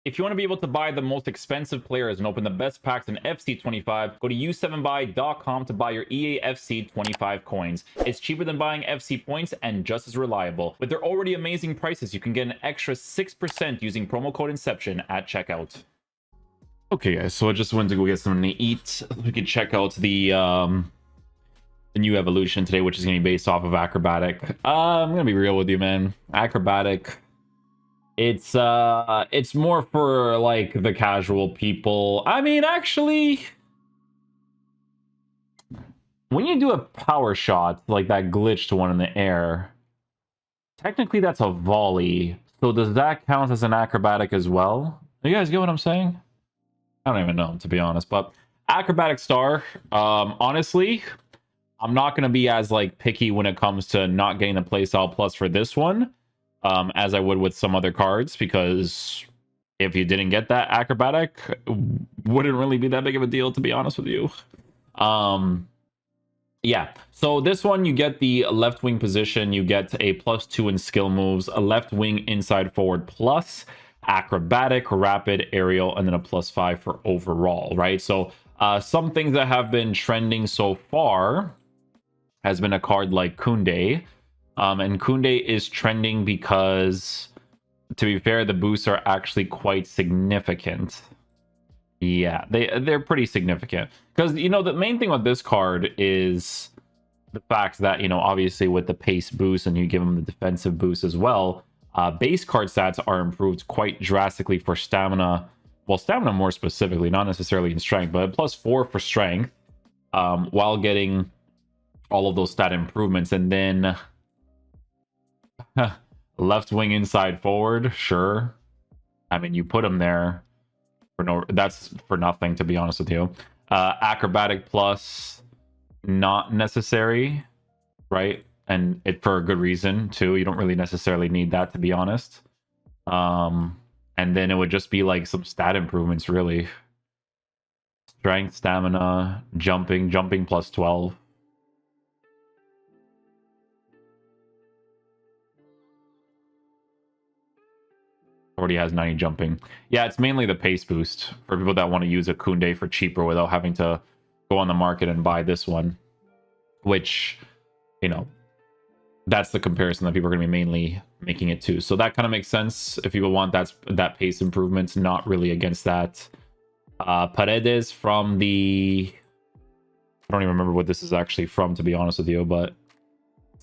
If you want to be able to buy the most expensive players and open the best packs in FC25, go to u7buy.com to buy your EA FC 25 coins. It's cheaper than buying FC points and just as reliable. With their already amazing prices, you can get an extra 6% using promo code Inception at checkout. Okay, guys, so I just went to go get something to eat. We could check out the new evolution today, which is going to be based off of Acrobatic. I'm going to be real with you, man. Acrobatic, it's more for like the casual people. I mean, actually, when you do a power shot, like that glitched one in the air, technically that's a volley. So does that count as an acrobatic as well? You guys get what I'm saying? I don't even know, to be honest. But Acrobatic Star, honestly, I'm not going to be as like picky when it comes to not getting the playstyle plus for this one as I would with some other cards, because if you didn't get that Acrobatic, wouldn't really be that big of a deal, to be honest with you. Yeah, so this one, you get the left wing position, you get a +2 in skill moves, a left wing inside forward plus, acrobatic, rapid, aerial, and then a +5 for overall, right? So some things that have been trending so far has been a card like Kounde. And Kounde is trending because, to be fair, the boosts are actually quite significant. Yeah, they're pretty significant. Because, you know, the main thing with this card is the fact that, you know, obviously with the pace boost and you give them the defensive boost as well, base card stats are improved quite drastically for stamina. Well, stamina more specifically, not necessarily in strength, but +4 for strength, while getting all of those stat improvements. And then left wing inside forward, sure. I mean, you put him there for no, that's for nothing, to be honest with you. Acrobatic plus, not necessary, right? And it for a good reason too. You don't really necessarily need that, to be honest. And then it would just be like some stat improvements, really. Strength, stamina, jumping +12. Already has 90 jumping. Yeah, it's mainly the pace boost for people that want to use a Kounde for cheaper without having to go on the market and buy this one, which, you know, that's the comparison that people are going to be mainly making it to. So that kind of makes sense if people want that pace improvement. Not really against that. Paredes from the, I don't even remember what this is actually from, to be honest with you, but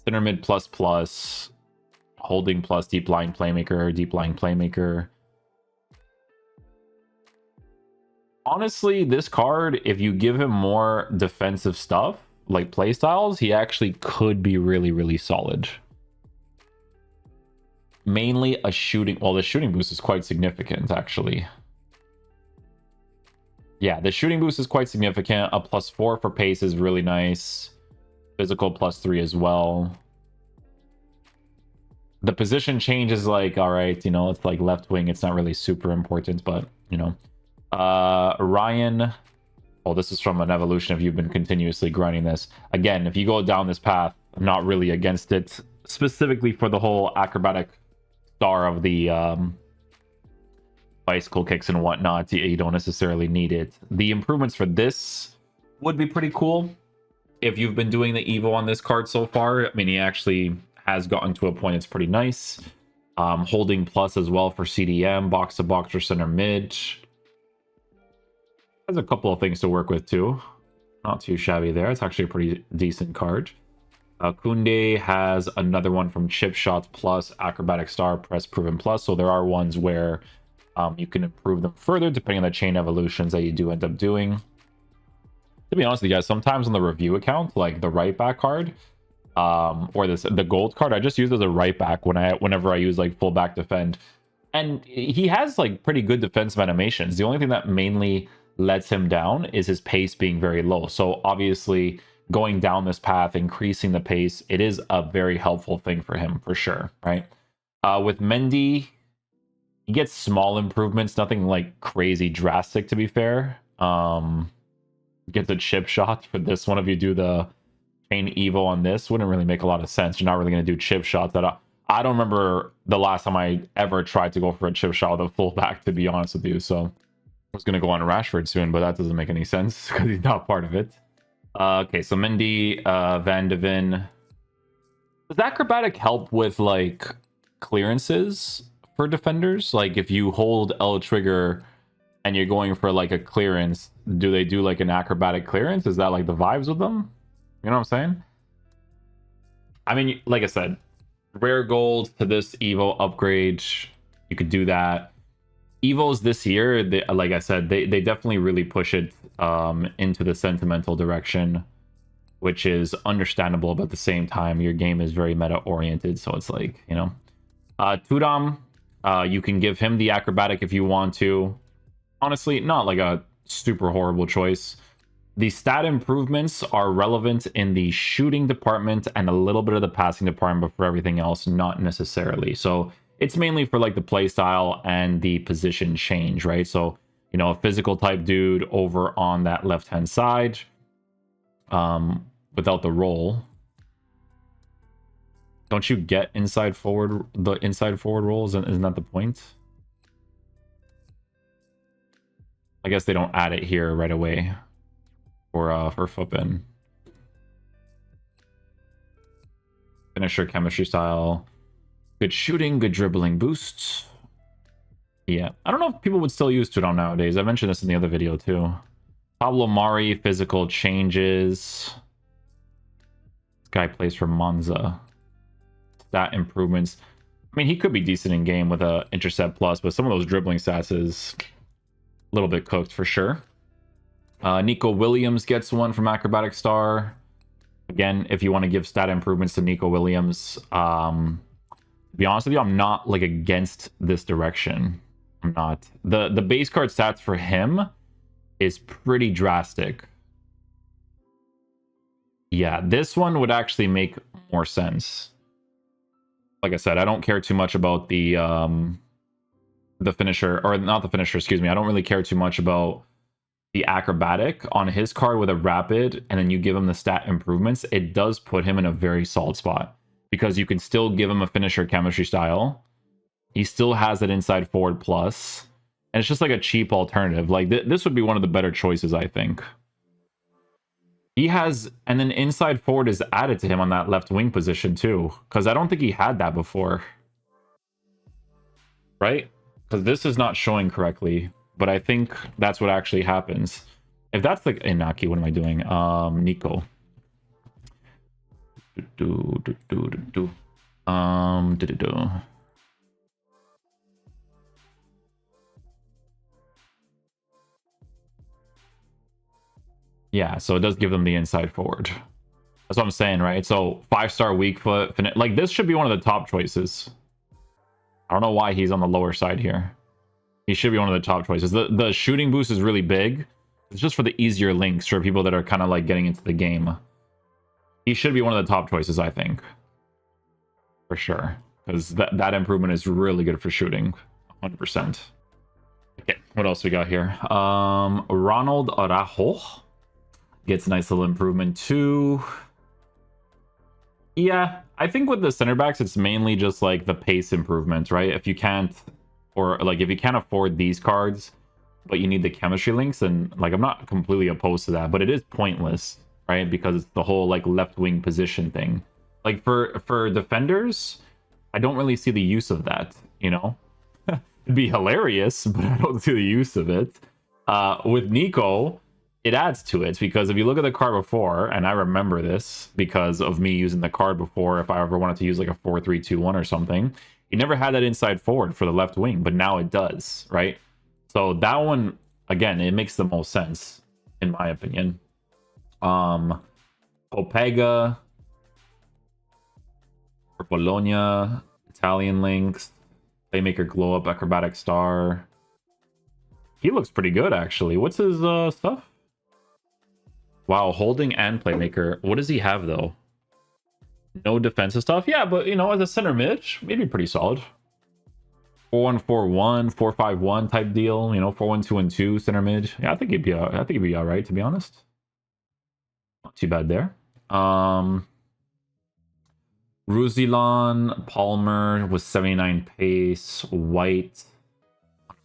center mid ++, holding plus deep line playmaker. Honestly, this card, if you give him more defensive stuff like playstyles, he actually could be really, really solid. Mainly a shooting, well, the shooting boost is quite significant, actually. Yeah, the shooting boost is quite significant. A +4 for pace is really nice. Physical +3 as well. The position change is like, all right, you know, it's like left wing. It's not really super important, but, you know. Ryan, well, this is from an evolution if you've been continuously grinding this. Again, if you go down this path, I'm not really against it, specifically for the whole acrobatic star of the bicycle kicks and whatnot. You don't necessarily need it. The improvements for this would be pretty cool if you've been doing the Evo on this card so far. I mean, he actually has gotten to a point that's pretty nice. Holding plus as well for CDM, box to box or center mid. Has a couple of things to work with too. Not too shabby there. It's actually a pretty decent card. Kounde has another one from Chip Shots Plus, Acrobatic Star, Press Proven Plus. So there are ones where you can improve them further depending on the chain evolutions that you do end up doing. To be honest with you guys, sometimes on the review account, like the right back card, or the gold card, I just use as a right back whenever I use like fullback defend, and he has like pretty good defensive animations. The only thing that mainly lets him down is his pace being very low. So obviously going down this path, increasing the pace, it is a very helpful thing for him for sure, right? With Mendy, he gets small improvements, nothing like crazy drastic, to be fair. Gets a chip shot for this one. If you do the chain evo on this, wouldn't really make a lot of sense. You're not really going to do chip shots at I don't remember the last time I ever tried to go for a chip shot with a fullback, to be honest with you. So I was going to go on Rashford soon, but that doesn't make any sense because he's not part of it. Okay, so Mendy, Van de Ven. Does Acrobatic help with like clearances for defenders? Like if you hold L trigger and you're going for like a clearance, do they do like an Acrobatic clearance? Is that like the vibes with them? You know what I'm saying? I mean, like I said, rare gold to this Evo upgrade, you could do that. Evos this year, like I said, they definitely really push it into the sentimental direction, which is understandable, but at the same time, your game is very meta-oriented, so it's like, you know. Tudam, you can give him the Acrobatic if you want to. Honestly, not like a super horrible choice. The stat improvements are relevant in the shooting department and a little bit of the passing department, but for everything else, not necessarily. So it's mainly for like the play style and the position change, right? So, you know, a physical type dude over on that left-hand side, without the roll. Don't you get inside forward, the inside forward rolls? Isn't that the point? I guess they don't add it here right away for Footbin. Finisher, chemistry style, good shooting, good dribbling boosts. Yeah, I don't know if people would still use Tudor nowadays. I mentioned this in the other video too. Pablo Mari, physical changes. This guy plays for Monza. Stat improvements. I mean, he could be decent in game with a intercept plus, but some of those dribbling stats is a little bit cooked for sure. Nico Williams gets one from Acrobatic Star. Again, if you want to give stat improvements to Nico Williams, to be honest with you, I'm not like against this direction. I'm not. The base card stats for him is pretty drastic. Yeah, this one would actually make more sense. Like I said, I don't care too much about the finisher, or not the finisher, excuse me. I don't really care too much about the Acrobatic on his card with a rapid, and then you give him the stat improvements. It does put him in a very solid spot because you can still give him a finisher chemistry style. He still has that inside forward plus, and it's just like a cheap alternative. Like this would be one of the better choices, I think. He has, and then inside forward is added to him on that left wing position too, because I don't think he had that before, right? Because this is not showing correctly, but I think that's what actually happens. If that's like Inaki, what am I doing? Nico. Yeah, so it does give them the inside forward. That's what I'm saying, right? So 5-star weak foot, like this should be one of the top choices. I don't know why he's on the lower side here. He should be one of the top choices. The shooting boost is really big. It's just for the easier links for people that are kind of like getting into the game. He should be one of the top choices, I think. For sure. Because that improvement is really good for shooting. 100%. Okay, what else we got here? Ronald Araujo gets a nice little improvement too. Yeah, I think with the center backs, it's mainly just like the pace improvements, right? If you can't, or like if you can't afford these cards, but you need the chemistry links, and like I'm not completely opposed to that, but it is pointless, right? Because it's the whole like left wing position thing. Like for defenders, I don't really see the use of that, you know? It'd be hilarious, but I don't see the use of it. With Nico, it adds to it, because if you look at the card before, and I remember this because of me using the card before, if I ever wanted to use like a 4-3-2-1 or something, it never had that inside forward for the left wing, but now it does, right? So that one, again, it makes the most sense, in my opinion. Popega for Bologna, Italian links, Playmaker Glow Up, Acrobatic Star. He looks pretty good, actually. What's his stuff? Wow, holding and Playmaker. What does he have, though? No defensive stuff? Yeah, but, you know, as a center mid, maybe pretty solid. 4-1-4-1, 4-5-1 type deal. You know, 4-1-2-2 center mid. Yeah, I think he'd be all right, to be honest. Not too bad there. Roussillon, Palmer with 79 pace, White,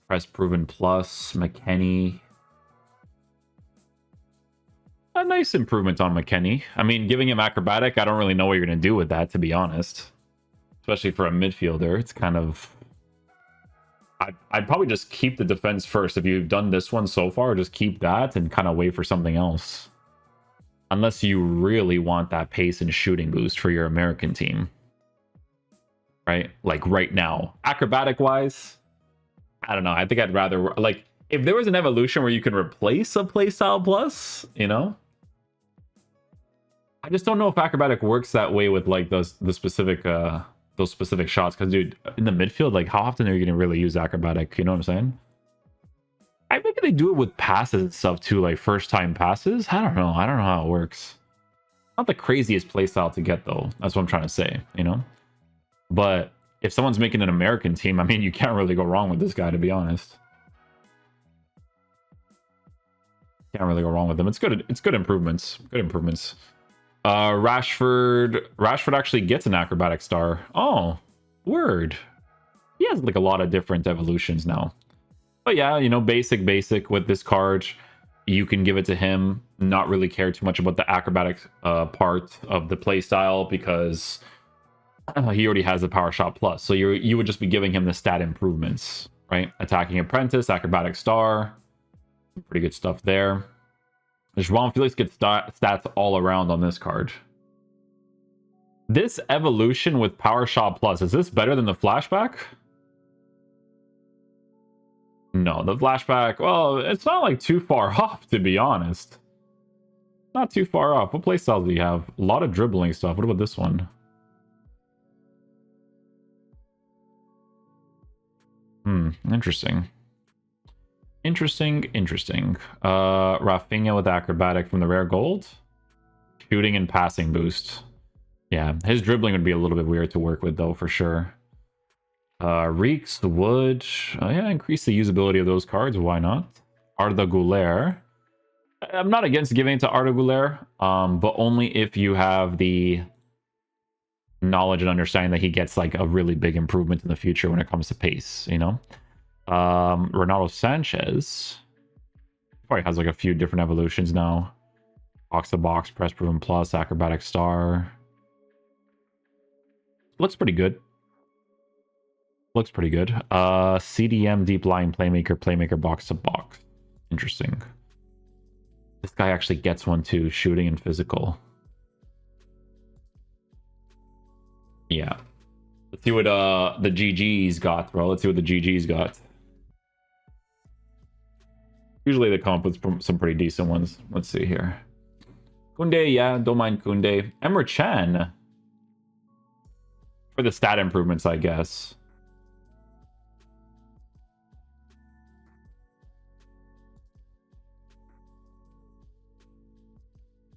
press proven plus, McKennie. A nice improvement on McKennie. I mean, giving him acrobatic, I don't really know what you're going to do with that, to be honest. Especially for a midfielder, it's kind of... I'd probably just keep the defense first. If you've done this one so far, just keep that and kind of wait for something else. Unless you really want that pace and shooting boost for your American team. Right? Like right now. Acrobatic-wise, I don't know. I think I'd rather... Like, if there was an evolution where you can replace a playstyle plus, you know? I just don't know if acrobatic works that way with, like, the specific... those specific shots. Because, dude, in the midfield, like, how often are you going to really use acrobatic? You know what I'm saying? Maybe they do it with passes and stuff too, like first-time passes. I don't know. I don't know how it works. Not the craziest playstyle to get, though. That's what I'm trying to say, you know? But if someone's making an American team, I mean, you can't really go wrong with this guy, to be honest. Can't really go wrong with them. It's good. It's good improvements. Good improvements. Rashford actually gets an acrobatic star. Oh, word. He has like a lot of different evolutions now. But yeah, you know, basic with this card. You can give it to him. Not really care too much about the acrobatic part of the playstyle because he already has the power shot plus. So you would just be giving him the stat improvements, right? Attacking apprentice, acrobatic star. Pretty good stuff there. Rashford and Félix gets stats all around on this card. This evolution with power shot plus, is this better than the flashback? No, the flashback, well, it's not like too far off, to be honest. Not too far off. What playstyles do you have? A lot of dribbling stuff. What about this one? Interesting. Interesting. Rafinha with acrobatic from the rare gold. Shooting and passing boost. Yeah, his dribbling would be a little bit weird to work with, though, for sure. Reeks, the wood. Yeah, increase the usability of those cards. Why not? Arda Güler. I'm not against giving it to Arda Güler, but only if you have the knowledge and understanding that he gets like a really big improvement in the future when it comes to pace, you know? Renato Sanches probably has like a few different evolutions now. Box to box, press proven plus, acrobatic star. Looks pretty good. CDM, deep line, playmaker, box to box. Interesting. This guy actually gets one too, shooting and physical. Yeah. Let's see what the GG's got, bro. Let's see what the GG's got. Usually they come up with some pretty decent ones. Let's see here. Kounde, yeah, don't mind Kounde. Emre Can. For the stat improvements, I guess.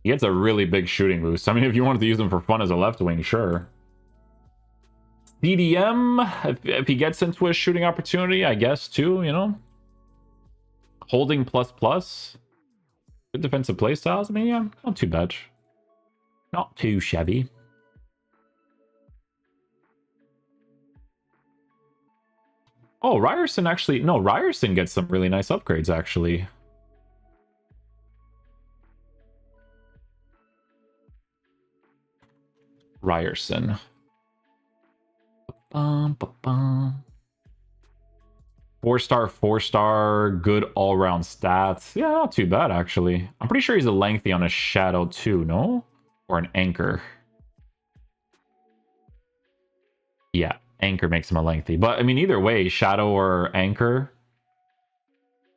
He gets a really big shooting boost. I mean, if you wanted to use him for fun as a left wing, sure. CDM, if he gets into a shooting opportunity, I guess, too, you know? Holding plus. Good defensive playstyles. I mean, yeah, not too bad. Not too shabby. Oh, Ryerson actually... No, Ryerson gets some really nice upgrades, actually. Ryerson. 4-star, good all-round stats. Yeah, not too bad, actually. I'm pretty sure he's a lengthy on a shadow, too, no? Or an anchor. Yeah, anchor makes him a lengthy. But, I mean, either way, shadow or anchor,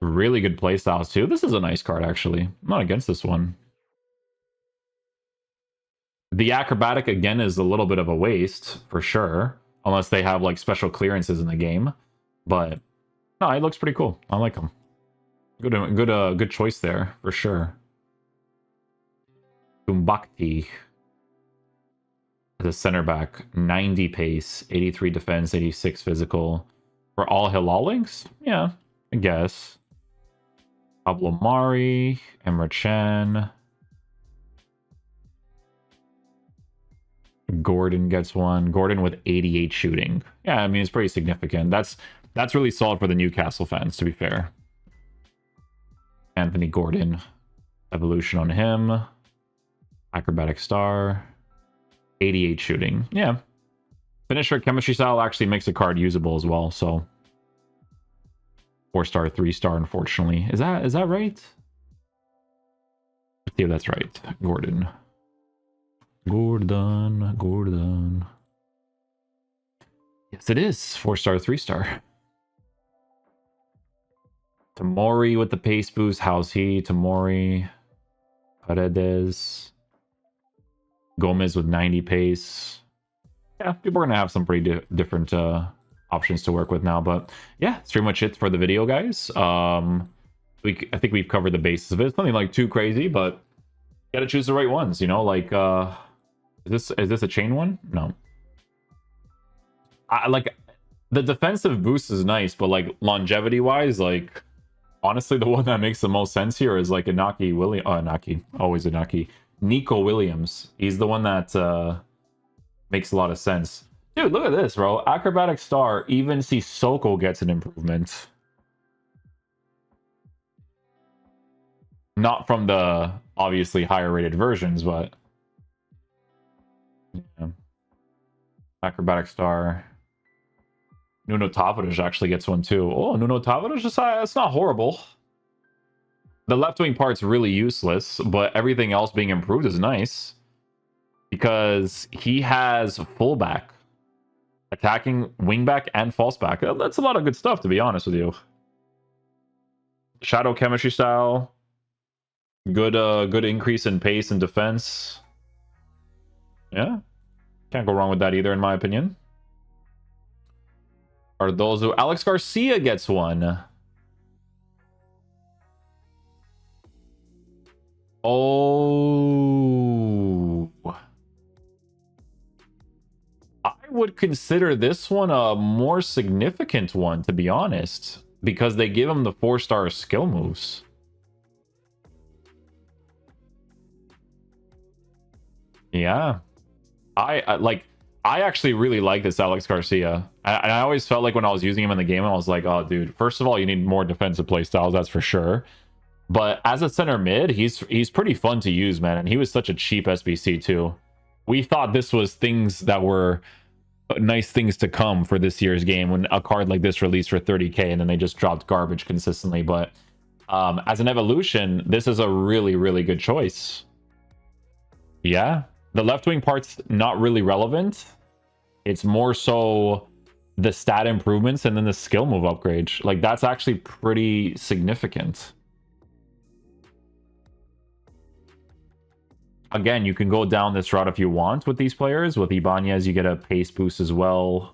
really good playstyles, too. This is a nice card, actually. I'm not against this one. The acrobatic, again, is a little bit of a waste, for sure. Unless they have, like, special clearances in the game. But, no, he looks pretty cool. I like him. Good choice there, for sure. Tumbakti. As a center back, 90 pace, 83 defense, 86 physical. For all Hilal links? Yeah, I guess. Pablo Mari, Emre Can. Gordon gets one. Gordon with 88 shooting. Yeah, I mean, it's pretty significant. That's really solid for the Newcastle fans, to be fair. Anthony Gordon. Evolution on him. Acrobatic star. 88 shooting. Yeah. Finisher chemistry style actually makes the card usable as well, so 4-star, 3-star, unfortunately. Is that right? Let's see if that's right. Gordon. Yes, it is. 4-star, 3-star. Tamori with the pace boost. How's he? Tamori. Paredes. Gomez with 90 pace. Yeah, people are going to have some pretty different options to work with now. But yeah, that's pretty much it for the video, guys. I think we've covered the basis of it. It's nothing like too crazy, but you got to choose the right ones, you know? Like, is this a chain one? No. Like, the defensive boost is nice, but like longevity-wise, like, honestly, the one that makes the most sense here is like Nico Williams. He's the one that makes a lot of sense. Dude, look at this, bro. Acrobatic star, even Sissoko gets an improvement. Not from the obviously higher rated versions, but yeah. Acrobatic star. Nuno Tavares actually gets one too. Oh, Nuno Tavares, that's not horrible. The left wing part's really useless, but everything else being improved is nice. Because he has fullback, attacking wingback, and false back. That's a lot of good stuff, to be honest with you. Shadow chemistry style. Good increase in pace and defense. Yeah. Can't go wrong with that either, in my opinion. Are those who... Aleix Garcia gets one. Oh... I would consider this one a more significant one, to be honest, because they give him the 4-star skill moves. Yeah. I actually really like this Aleix Garcia. I always felt like when I was using him in the game, I was like, oh, dude, first of all, you need more defensive play styles, that's for sure. But as a center mid, he's pretty fun to use, man. And he was such a cheap SBC, too. We thought this was things that were nice things to come for this year's game when a card like this released for 30k and then they just dropped garbage consistently. But as an evolution, this is a really, really good choice. Yeah. The left wing part's not really relevant. It's more so the stat improvements and then the skill move upgrade. Like, that's actually pretty significant. Again, you can go down this route if you want with these players. With Ibanez, you get a pace boost as well.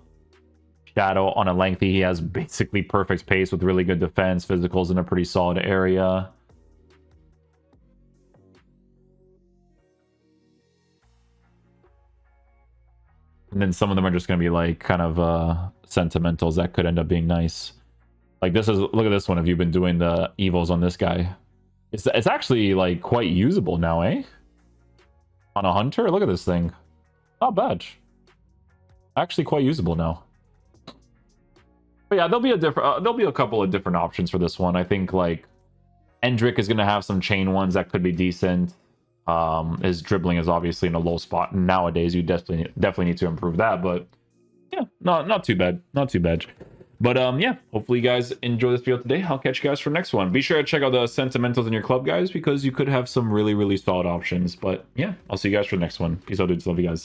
Shadow on a lengthy, he has basically perfect pace with really good defense. Physicals in a pretty solid area. And then some of them are just going to be like kind of sentimentals that could end up being nice. Like this is, look at this one if you've been doing the evos on this guy. It's actually like quite usable now, eh? On a hunter, look at this thing. Not bad. Actually quite usable now. But yeah, there'll be a couple of different options for this one. I think like Endrick is going to have some chain ones that could be decent. His dribbling is obviously in a low spot nowadays. You definitely need to improve that, but yeah, not too bad. Not too bad. But yeah, hopefully you guys enjoy this video today. I'll catch you guys for the next one. Be sure to check out the sentimentals in your club, guys, because you could have some really, really solid options. But yeah, I'll see you guys for the next one. Peace out, dudes. Love you guys.